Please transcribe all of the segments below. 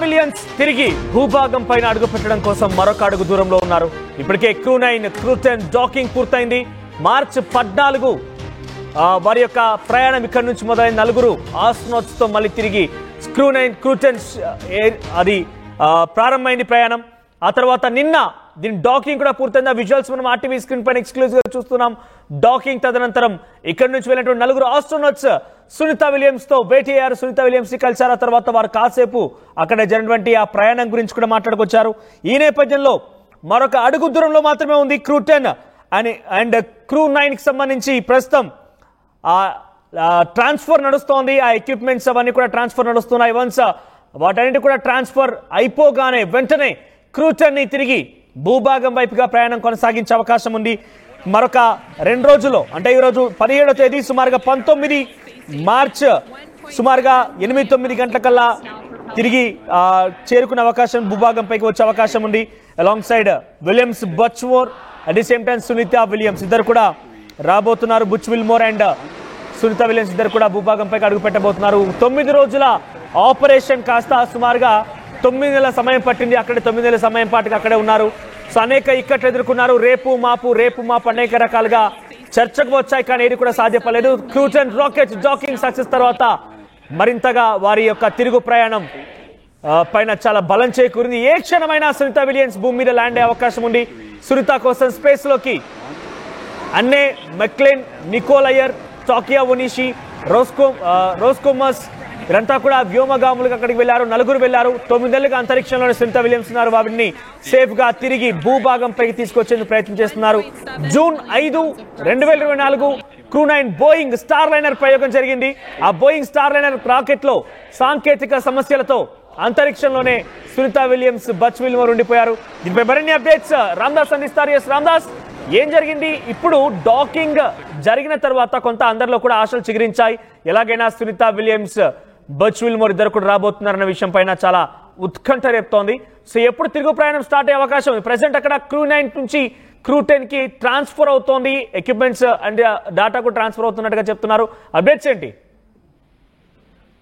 Williams తిరిగి భూభాగం పైన అడుగు పెట్టడం కోసం మరొక అడుగు దూరంలో ఉన్నారు. ఇప్పటికే క్రూ9 క్రూ10 డాకింగ్ పూర్తయింది. మార్చి 14 వారి యొక్క ప్రయాణం ఇక్కడ నుంచి మొదలైన 4 ఆస్ట్రోనాట్స్ తో మళ్ళీ తిరిగి క్రూ9 క్రూ10 అది ప్రారంభమైంది ప్రయాణం. ఆ తర్వాత నిన్న దీని డాకింగ్ కూడా పూర్తయింది. ఆ విజువల్స్ మనం ఆర్టీవీ స్క్రీన్ పైన ఎక్స్క్లూజివ్ గా చూస్తున్నాం. డాకింగ్ తదనంతరం ఇక్కడ నుంచి వెళ్ళినటువంటి 4 ఆస్ట్రోనాట్స్ సునీత విలియమ్స్ తో భేటీ అయ్యారు. సునీత విలియమ్స్ ని కలిశారు. ఆ తర్వాత వారు కాసేపు అక్కడ జరిగినటువంటి ఆ ప్రయాణం గురించి కూడా మాట్లాడుకొచ్చారు. ఈ నేపథ్యంలో మరొక అడుగు దూరంలో మాత్రమే ఉంది క్రూ10 అండ్ క్రూ9 కి సంబంధించి ప్రస్తుతం ట్రాన్స్ఫర్ నడుస్తోంది. ఆ ఎక్విప్మెంట్స్ అవన్నీ కూడా ట్రాన్స్ఫర్ నడుస్తున్నాయి. వన్స్ వాటన్నిటి కూడా ట్రాన్స్ఫర్ అయిపోగానే వెంటనే క్రూ10 ని తిరిగి భూభాగం వైపుగా ప్రయాణం కొనసాగించే అవకాశం ఉంది. మరొక 2 రోజుల్లో అంటే ఈరోజు 17వ తేదీ సుమారుగా 19 మార్చ్ సుమారుగా 8-9 గంటలకల్లా తిరిగి చేరుకునే అవకాశం, భూభాగం పైకి వచ్చే అవకాశం ఉంది. అలాంగ్ సైడ్ విలియమ్స్, బచ్మోర్, at the same time Sunita Williams ఇద్దరు కూడా రాబోతున్నారు. Butch Wilmore and Sunita Williams ఇద్దరు కూడా భూభాగం పైకి అడుగు పెట్టబోతున్నారు. 9 రోజుల ఆపరేషన్ కాస్త సుమారుగా 9 నెలల సమయం పట్టింది. అక్కడే 9 నెలల సమయం పాటుగా అక్కడే ఉన్నారు. సో అనేక ఇక్కట్లు ఎదుర్కొన్నారు. రేపు మాపు అనేక రకాలుగా చర్చకు వచ్చాయి. కానీ ఏది కూడా సాధ్యపడలేదు. క్రూ10 రాకెట్ డాకింగ్ సక్సెస్ తర్వాత మరింతగా వారి యొక్క తిరుగు ప్రయాణం పైన చాలా బలం చేకూరింది. ఏ క్షణమైనా సునీత విలియమ్స్ భూమి మీద ల్యాండ్ అయ్యే అవకాశం ఉంది. సునీత కోసం స్పేస్ లోకి అన్నే మెక్లెన్, నికోల్ అయ్యర్, టాకియా ఒనిషి, రోస్కోమస్ వీరంతా కూడా వ్యోమగాములుగా అక్కడికి వెళ్లారు. 4 వెళ్లారు. 9 నెలలుగా అంతరిక్షంలోనే సునీత విలియమ్స్ ఉన్నారు. వారిని సేఫ్ గా తిరిగి భూభాగం పైకి తీసుకొచ్చేందుకు ప్రయత్నం చేస్తున్నారు. జూన్ 5, 2024 క్రూ9 బోయింగ్ స్టార్ లైనర్ ప్రయోగం జరిగింది. ఆ బోయింగ్ స్టార్ లైనర్ రాకెట్ లో సాంకేతిక సమస్యలతో అంతరిక్షంలోనే సునీత విలియమ్స్, బచ్ విల్మోర్ ఉండిపోయారు. దీనిపై మరిన్ని అప్డేట్స్ రామ్దాస్ అందిస్తారు. ఎస్ రామ్దాస్, ఏం జరిగింది? ఇప్పుడు డాకింగ్ జరిగిన తర్వాత కొంత అందరిలో కూడా ఆశలు చిగురించాయి. ఎలాగైనా సునీత విలియమ్స్, బచ్ విల్మోర్ ఇద్దరు కూడా రాబోతున్నారన్న విషయం పైన చాలా ఉత్కంఠ రేపుతోంది. సో ఎప్పుడు తిరుగు ప్రయాణం స్టార్ట్ అయ్యే అవకాశం ఉంది? ప్రెసెంట్ అక్కడ క్రూ9 నుంచి క్రూ10 కి ట్రాన్స్ఫర్ అవుతోంది. ఎక్విప్మెంట్స్ అండ్ డాటా కూడా ట్రాన్స్ఫర్ అవుతున్నట్టుగా చెప్తున్నారు. అప్డేట్స్ ఏంటి?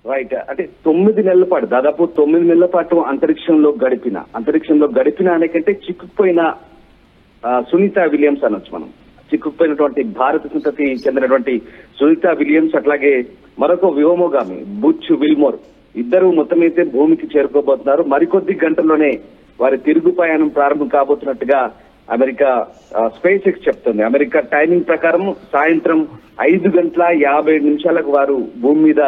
రైట్, అంటే 9 నెలల పాటు, దాదాపు 9 నెలల పాటు అంతరిక్షంలో గడిపిన అనేకంటే చిక్కుకుపోయిన సునీత విలియమ్స్ అనొచ్చు మనం. చిక్కుకుపోయినటువంటి భారత సంతతి చెందినటువంటి సునీత విలియమ్స్, అట్లాగే మరొక వ్యోమగామి బుచ్ విల్మోర్ ఇద్దరు మొత్తం అయితే భూమికి చేరుకోబోతున్నారు. మరికొద్ది గంటల్లోనే వారి తిరుగు ప్రయాణం ప్రారంభం కాబోతున్నట్టుగా అమెరికా స్పేస్ ఎక్స్ చెప్తుంది. అమెరికా టైమింగ్ ప్రకారం సాయంత్రం 5:50 వారు భూమి మీద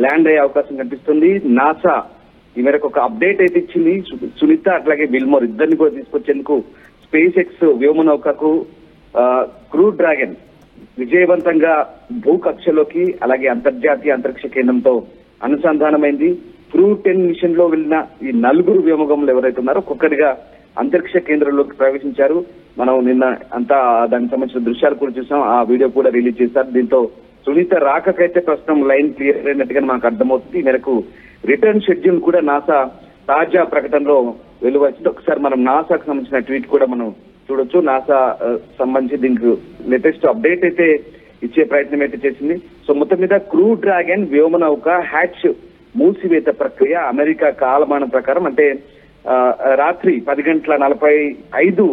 ల్యాండ్ అయ్యే అవకాశం కనిపిస్తుంది. నాసా ఈ మేరకు ఒక అప్డేట్ అయితే ఇచ్చింది. సునీత అట్లాగే విల్మోర్ ఇద్దరిని కూడా తీసుకొచ్చేందుకు స్పేస్ ఎక్స్ వ్యోమనౌకకు క్రూ డ్రాగన్ విజయవంతంగా భూకక్షలోకి అలాగే అంతర్జాతీయ అంతరిక్ష కేంద్రంతో అనుసంధానమైంది. క్రూ10 మిషన్ లో వెళ్ళిన ఈ 4 వ్యోమగములు ఎవరైతే ఉన్నారో ఒక్కొక్కరిగా అంతరిక్ష కేంద్రంలోకి ప్రవేశించారు. మనం నిన్న అంతా దానికి సంబంధించిన దృశ్యాలు కూడా చూసాం. ఆ వీడియో కూడా రిలీజ్ చేశారు. దీంతో సునీత రాకకైతే ప్రస్తుతం లైన్ క్లియర్ అయినట్టుగా మనకు అర్థమవుతుంది. ఈ మేరకు రిటర్న్ షెడ్యూల్ కూడా నాసా తాజా ప్రకటనలో వెలువచ్చింది. ఒకసారి మనం నాసాకు సంబంధించిన ట్వీట్ కూడా మనం చూడొచ్చు. నాసా సంబంధించి దీనికి లేటెస్ట్ అప్డేట్ అయితే ఇచ్చే ప్రయత్నం అయితే చేసింది. సో మొత్తం మీద క్రూ డ్రాగన్ వ్యోమనౌక హ్యాచ్ మూసివేత ప్రక్రియ అమెరికా కాలమానం ప్రకారం అంటే రాత్రి 10:45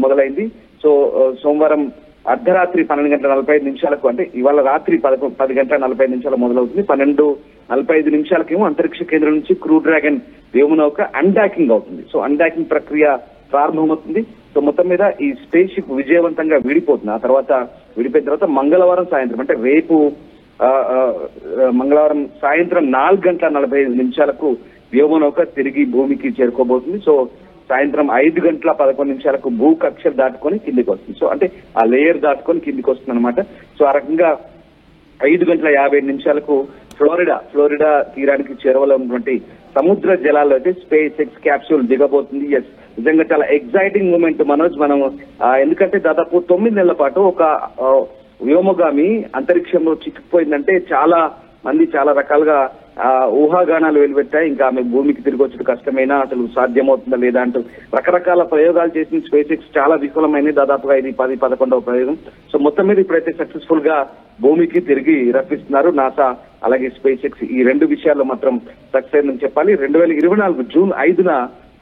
మొదలైంది. సో సోమవారం అర్ధరాత్రి 12:45 అంటే ఇవాళ రాత్రి 10:45 మొదలవుతుంది. 12:45 అంతరిక్ష కేంద్రం నుంచి క్రూ డ్రాగన్ వ్యోమనౌక అన్డాకింగ్ అవుతుంది. సో అన్డాకింగ్ ప్రక్రియ ప్రారంభమవుతుంది. సో మొత్తం మీద ఈ స్పేస్ షిప్ విజయవంతంగా విడిపోతుంది. ఆ తర్వాత విడిపోయిన తర్వాత మంగళవారం సాయంత్రం అంటే రేపు మంగళవారం సాయంత్రం 4:45 వ్యోమనౌక తిరిగి భూమికి చేరుకోబోతుంది. సో సాయంత్రం 5:11 భూ కక్షలు దాటుకొని కిందికి వస్తుంది. సో అంటే ఆ లేయర్ దాటుకొని కిందికి వస్తుంది అనమాట. సో ఆ రకంగా 5:57 ఫ్లోరిడా తీరానికి చేరువలో ఉన్నటువంటి సముద్ర జలాల్లో అయితే స్పేస్ ఎక్స్ క్యాప్సూల్ దిగబోతుంది. ఎస్, నిజంగా చాలా ఎగ్జైటింగ్ మూమెంట్ మనోజ్. మనం ఎందుకంటే దాదాపు 9 నెలల పాటు ఒక వ్యోమగామి అంతరిక్షంలో చిక్కుపోయిందంటే చాలా మంది చాలా రకాలుగా ఊహాగానాలు వెలువెట్టాయి. ఇంకా ఆమె భూమికి తిరిగి వచ్చేది కష్టమైనా అసలు సాధ్యమవుతుందా లేదా అంటూ రకరకాల ప్రయోగాలు చేసిన స్పేస్ ఎక్స్ చాలా విఫలమైంది. దాదాపుగా ఇది 10-11వ ప్రయోగం. సో మొత్తం మీద ఇప్పుడైతే సక్సెస్ఫుల్ గా భూమికి తిరిగి రప్పిస్తున్నారు. నాసా అలాగే స్పేస్ ఎక్స్ ఈ 2 విషయాల్లో మాత్రం సక్సెస్ అయిందని చెప్పాలి. 2024 జూన్ 5న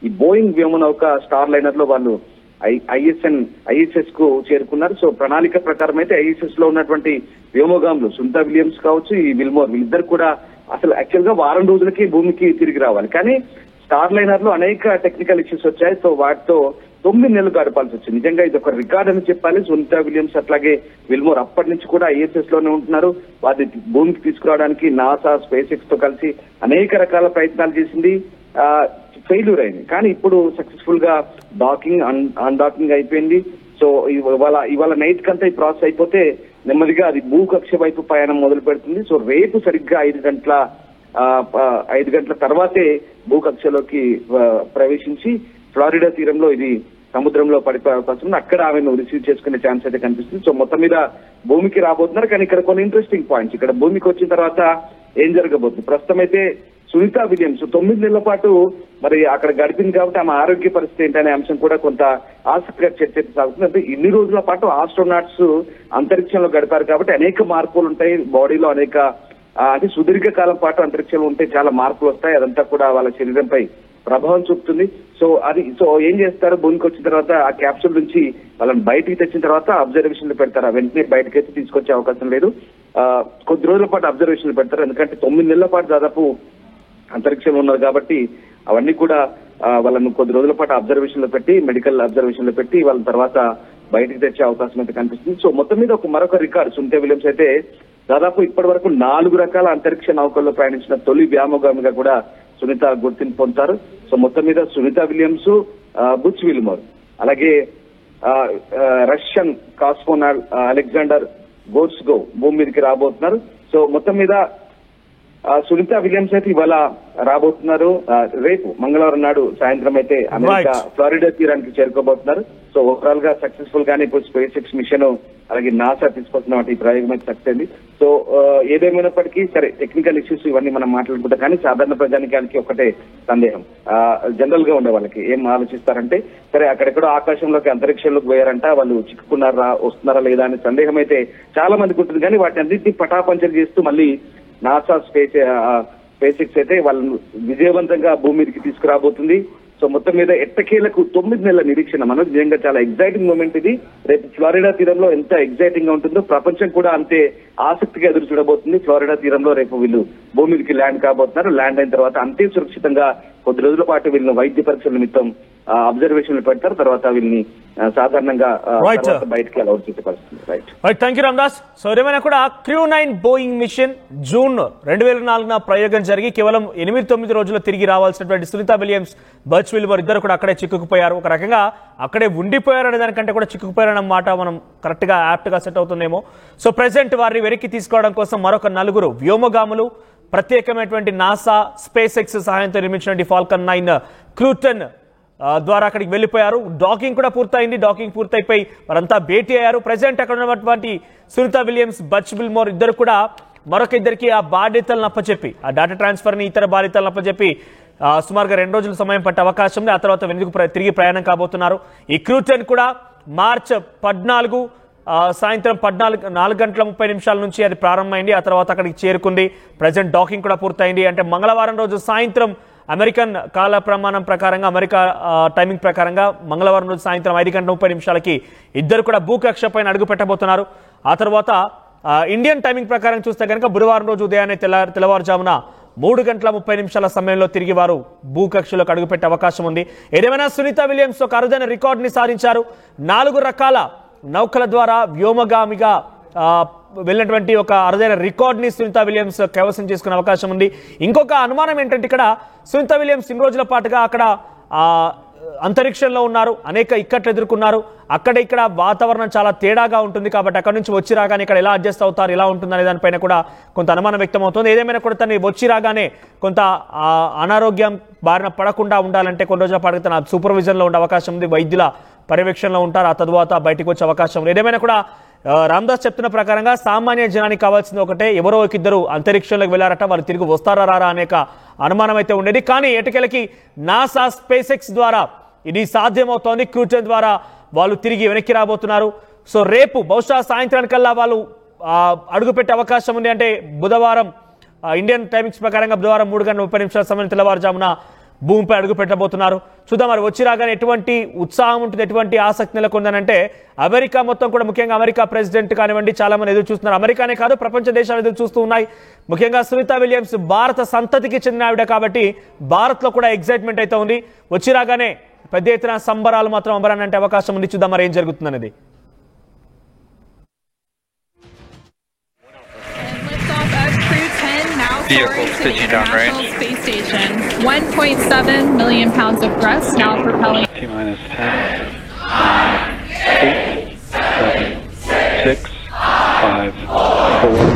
ఈ బోయింగ్ వ్యోమనౌక స్టార్ లైనర్ లో వాళ్ళు ఐఎస్ఎస్ కు చేరుకున్నారు. సో ప్రణాళిక ప్రకారం అయితే ఐఎస్ఎస్ లో ఉన్నటువంటి వ్యోమగాములు సునీతా విలియమ్స్ కావచ్చు, ఈ విల్మోర్ వీళ్ళిద్దరు కూడా అసలు యాక్చువల్ గా వారం రోజులకి భూమికి తిరిగి రావాలి. కానీ స్టార్ లైనర్ లో అనేక టెక్నికల్ ఇష్యూస్ వచ్చాయి. సో వాటితో 9 నెలలు గడపాల్సి వచ్చింది. నిజంగా ఇది ఒక రికార్డ్ అని చెప్పాలి. సునీతా విలియమ్స్ అట్లాగే విల్మోర్ అప్పటి నుంచి కూడా ఐఎస్ఎస్ లోనే ఉంటున్నారు. వారిని భూమికి తీసుకురావడానికి నాసా, స్పేస్ ఎక్స్ తో కలిసి అనేక రకాల ప్రయత్నాలు చేసింది. ఫెయిల్యూర్ అయింది. కానీ ఇప్పుడు సక్సెస్ఫుల్ గా డాకింగ్ అన్డాకింగ్ అయిపోయింది. సో ఇవాళ నైట్ కంతా ఈ ప్రాసెస్ అయిపోతే నెమ్మదిగా అది భూకక్ష వైపు ప్రయాణం మొదలు పెడుతుంది. సో రేపు సరిగ్గా 5 గంటల తర్వాతే భూకక్షలోకి ప్రవేశించి ఫ్లోరిడా తీరంలో ఇది సముద్రంలో పడిపోయే అవకాశం ఉంది. అక్కడ ఆమెను రిసీవ్ చేసుకునే ఛాన్స్ అయితే కనిపిస్తుంది. సో మొత్తం మీద భూమికి రాబోతున్నారు. కానీ ఇక్కడ కొన్ని ఇంట్రెస్టింగ్ పాయింట్స్, ఇక్కడ భూమికి వచ్చిన తర్వాత ఏం జరగబోతుంది. ప్రస్తుతం అయితే సునీతా విలియమ్స్ 9 నెలల పాటు మరి అక్కడ గడిపింది కాబట్టి ఆమె ఆరోగ్య పరిస్థితి ఏంటనే అంశం కూడా కొంత ఆసక్తిగా చర్చ సాగుతుంది. అంటే ఇన్ని రోజుల పాటు ఆస్ట్రోనాట్స్ అంతరిక్షంలో గడిపారు కాబట్టి అనేక మార్పులు ఉంటాయి బాడీలో, అనేక అంటే సుదీర్ఘ కాలం పాటు అంతరిక్షంలో ఉంటే చాలా మార్పులు వస్తాయి. అదంతా కూడా వాళ్ళ శరీరంపై ప్రభావం చూపుతుంది. సో ఏం చేస్తారు, భూమికి వచ్చిన తర్వాత ఆ క్యాప్సూల్ నుంచి వాళ్ళని బయటికి తెచ్చిన తర్వాత అబ్జర్వేషన్ లో పెడతారు. వెంటనే బయటకి అయితే తీసుకొచ్చే అవకాశం లేదు. కొద్ది రోజుల పాటు అబ్జర్వేషన్ పెడతారు. ఎందుకంటే 9 నెలల పాటు దాదాపు అంతరిక్షంలో ఉన్నారు కాబట్టి అవన్నీ కూడా వాళ్ళను కొద్ది రోజుల పాటు అబ్జర్వేషన్ లో పెట్టి, మెడికల్ అబ్జర్వేషన్ లో పెట్టి వాళ్ళ తర్వాత బయటికి తెచ్చే అవకాశం అయితే కనిపిస్తుంది. సో మొత్తం మీద మరొక రికార్డు, సునీతా విలియమ్స్ అయితే దాదాపు ఇప్పటి వరకు 4 రకాల అంతరిక్ష నౌకల్లో ప్రయాణించిన తొలి వ్యోమగామిగా కూడా సునీత గుర్తింపు పొందుతారు. సో మొత్తం మీద సునీతా విలియమ్స్, బుచ్ విల్మోర్, అలాగే రష్యన్ కాస్మోనాట్ అలెగ్జాండర్ గోర్స్గో భూమి మీదకి రాబోతున్నారు. సో మొత్తం మీద సునీతా విలియమ్స్ అయితే ఇవాళ రాబోతున్నారు. రేపు మంగళవారం నాడు సాయంత్రం అయితే అమెరికా ఫ్లోరిడా తీరానికి చేరుకోబోతున్నారు. సో ఓవరాల్ గా సక్సెస్ఫుల్ గానే ఇప్పుడు స్పేస్ ఎక్స్ మిషన్ అలాగే నాసా తీసుకొస్తున్న ఈ ప్రయోగం అయితే సక్సెస్ అయింది. సో ఏదేమైనప్పటికీ సరే, టెక్నికల్ ఇష్యూస్ ఇవన్నీ మనం మాట్లాడుకుంటాం. కానీ సాధారణ ప్రజానికానికి ఒకటే సందేహం, జనరల్ గా ఉండే వాళ్ళకి ఏం ఆలోచిస్తారంటే, సరే అక్కడెక్కడో ఆకాశంలోకి అంతరిక్షంలోకి పోయారంట, వాళ్ళు చిక్కుకున్నారా, వస్తున్నారా లేదా అనే సందేహం అయితే చాలా మందికి ఉంటుంది. కానీ వాటిని అన్నింటినీ పటాపంచలు చేస్తూ మళ్ళీ నాసా స్పేస్ ఎక్స్ అయితే వాళ్ళను విజయవంతంగా భూమి మీదకి తీసుకురాబోతుంది. సో మొత్తం మీద ఎట్టకేలకు 9 నెలల నిరీక్షణ మనోజ్, నిజంగా చాలా ఎగ్జైటింగ్ మూమెంట్ ఇది. రేపు ఫ్లోరిడా తీరంలో ఎంత ఎగ్జైటింగ్ గా ఉంటుందో ప్రపంచం కూడా అంతే ఆసక్తిగా ఎదురు చూడబోతుంది. ఫ్లోరిడా తీరంలో రేపు వీళ్ళు భూమి మీదకి ల్యాండ్ కాబోతున్నారు. ల్యాండ్ అయిన తర్వాత అంతే సురక్షితంగా కొద్ది రోజుల పాటు వీళ్ళని వైద్య పరీక్షల నిమిత్తం అబ్జర్వేషన్ పెడతారు. తర్వాత వీళ్ళని సాధారణంగా బయటకి అలౌట్ చేసే పరిస్థితి. Right, thank you Ramadas. So ఏమైనా కూడా Crew-9 బోయింగ్ మిషన్ జూన్ 2004 ప్రయోగం జరిగి కేవలం 8-9 రోజుల్లో తిరిగి రావాల్సినటువంటి సునీతా విలియమ్స్, బచ్ విల్మోర్ ఇద్దరు కూడా అక్కడే చిక్కుకుపోయారు. ఒక రకంగా అక్కడే ఉండిపోయారు అనే దానికంటే కూడా చిక్కుకుపోయారన్న మాట మనం కరెక్ట్ గా యాప్ట్ గా సెట్ అవుతుందేమో. సో ప్రెసెంట్ వారిని వెనక్కి తీసుకోవడం కోసం మరొక 4 వ్యోమగాములు ప్రత్యేకమైనటువంటి నాసా, స్పేస్ ఎక్స్ సహాయంతో నిర్మించినటువంటి ఫాల్కన్ 9 Crew-10 ద్వారా అక్కడికి వెళ్ళిపోయారు. డాకింగ్ కూడా పూర్తయింది. డాకింగ్ పూర్తయిపోయి వారంతా భేటీ అయ్యారు. ప్రెసెంట్ అక్కడ ఉన్నటువంటి సునీతా విలియమ్స్, బచ్ విల్మోర్ ఇద్దరు కూడా మరొక ఇద్దరికి ఆ బాధ్యతలను అప్పచెప్పి, ఆ డేటా ట్రాన్స్ఫర్ ని ఇతర బాధ్యతలను అప్పచెప్పి సుమారుగా 2 రోజుల సమయం పట్టే అవకాశం ఉంది. ఆ తర్వాత వెనుకకు తిరిగి ప్రయాణం కాబోతున్నారు. ఈ Crew-10 కూడా మార్చి 14 సాయంత్రం 4 గంటల 30 నిమిషాల నుంచి అది ప్రారంభమైంది. ఆ తర్వాత అక్కడికి చేరుకుంది. ప్రెసెంట్ డాకింగ్ కూడా పూర్తయింది. అంటే మంగళవారం రోజు సాయంత్రం అమెరికన్ కాల ప్రమాణం ప్రకారంగా, అమెరికా టైమింగ్ ప్రకారంగా మంగళవారం రోజు సాయంత్రం 5 గంటల 30 నిమిషాలకి ఇద్దరు కూడా భూకక్ష పైన అడుగు పెట్టబోతున్నారు. ఆ తర్వాత ఇండియన్ టైమింగ్ ప్రకారం చూస్తే కనుక బుధవారం రోజు ఉదయాన్నే తెల్లవారుజామున 3 గంటల 30 నిమిషాల సమయంలో తిరిగి వారు భూకక్షలోకి అడుగుపెట్టే అవకాశం ఉంది. ఏదేమైనా సునీతా విలియమ్స్ ఒక అరుదైన రికార్డుని సాధించారు. 4 రకాల నౌకల ద్వారా వ్యోమగామిగా వెళ్ళినటువంటి ఒక అరుదైన రికార్డ్ని సునీతా విలియమ్స్ కైవసం చేసుకునే అవకాశం ఉంది. ఇంకొక అనుమానం ఏంటంటే, ఇక్కడ సునీతా విలియమ్స్ 2 రోజుల పాటుగా అక్కడ అంతరిక్షంలో ఉన్నారు, అనేక ఇక్కట్లు ఎదుర్కొన్నారు. అక్కడ ఇక్కడ వాతావరణం చాలా తేడాగా ఉంటుంది కాబట్టి అక్కడ నుంచి వచ్చి రాగానే ఇక్కడ ఎలా అడ్జస్ట్ అవుతారు, ఎలా ఉంటుంది అనే దానిపైన కూడా కొంత అనుమానం వ్యక్తం అవుతుంది. ఏదేమైనా కూడా తను వచ్చి రాగానే కొంత అనారోగ్యం బారిన పడకుండా ఉండాలంటే కొన్ని రోజుల పాటు తన సూపర్విజన్లో ఉండే అవకాశం ఉంది. వైద్యుల పర్యవేక్షణలో ఉంటారు. ఆ తర్వాత బయటకు వచ్చే అవకాశం ఉంది. ఏదేమైనా కూడా రామదాస్ చెప్తున్న ప్రకారంగా సామాన్య జనానికి కావాల్సింది ఒకటే, ఎవరో ఇద్దరు అంతరిక్షంలోకి వెళ్ళారట, వాళ్ళు తిరిగి వస్తారా రారా అనేక అనుమానం అయితే ఉండేది. కానీ ఎటకెలకి నాసా, స్పేస్ ఎక్స్ ద్వారా ఇది సాధ్యమవుతోంది. Crew-10 ద్వారా వాళ్ళు తిరిగి వెనక్కి రాబోతున్నారు. సో రేపు బహుశా సాయంత్రానికల్లా వాళ్ళు అడుగుపెట్టే అవకాశం ఉంది. అంటే బుధవారం ఇండియన్ టైమింగ్స్ ప్రకారంగా బుధవారం 3:30 సమయం తెల్లవారుజామున భూమిపై అడుగు పెట్టబోతున్నారు. చూద్దాం మరి వచ్చి రాగానే ఎటువంటి ఉత్సాహం ఉంటుంది, ఎటువంటి ఆసక్తి నెలకొందనంటే అమెరికా మొత్తం కూడా, ముఖ్యంగా అమెరికా ప్రెసిడెంట్ కానివ్వండి, చాలా మంది ఎదురు చూస్తున్నారు. అమెరికానే కాదు, ప్రపంచ దేశాలు ఎదురు చూస్తూ ఉన్నాయి. ముఖ్యంగా సునీతా విలియమ్స్ భారత సంతతికి చెందిన ఆవిడ కాబట్టి భారత్లో కూడా ఎగ్జైట్మెంట్ అయితే ఉంది. వచ్చి రాగానే పెద్ద ఎత్తున సంబరాలు మాత్రం అంబరానంటే అవకాశం ఉంది. చూద్దాం మరి ఏం జరుగుతుందనేది. Vehicle pitching down range. Space Station. 1.7 million pounds of thrust now propelling. T-minus 10, 8, 7, 6, 5, 4,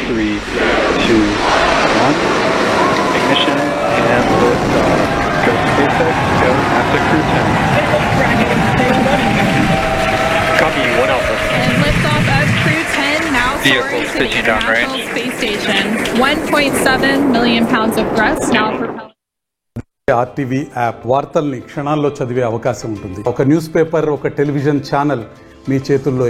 3, 2, 1. Ignition and liftoff. Go SpaceX, go NASA Crew 10. Copy 1 Alpha. And liftoff of Crew 10 now soaring to the International Space Station. 1.7 million pounds of thrust now propelling. RTV app వార్తల్ని క్షణాల్లో చదివే అవకాశం ఉంటుంది. ఒక newspaper, ఒక television channel మీ చేతుల్లో